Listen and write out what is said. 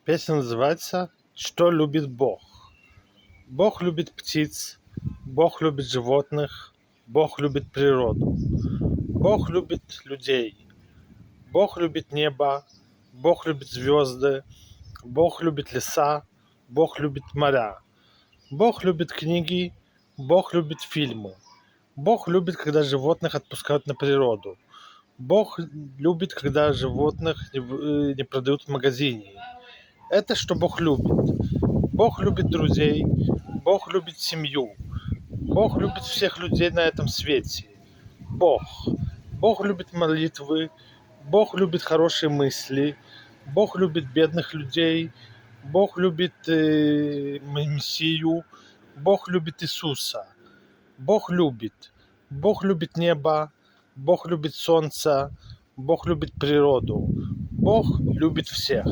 Песня называется «Что любит Бог?». Бог любит птиц, Бог любит животных, Бог любит природу. Бог любит людей, Бог любит небо, Бог любит звезды, Бог любит леса, Бог любит моря. Бог любит книги, Бог любит фильмы. Бог любит, когда животных отпускают на природу. Бог любит, когда животных не продают в магазине. Это что Бог любит. Бог любит друзей, Бог любит семью, Бог любит всех людей на этом свете. Бог. Бог любит молитвы, Бог любит хорошие мысли, Бог любит бедных людей, Бог любит Мессию, Бог любит Иисуса. Бог любит. Бог любит небо, Бог любит солнце, Бог любит природу. Бог любит всех.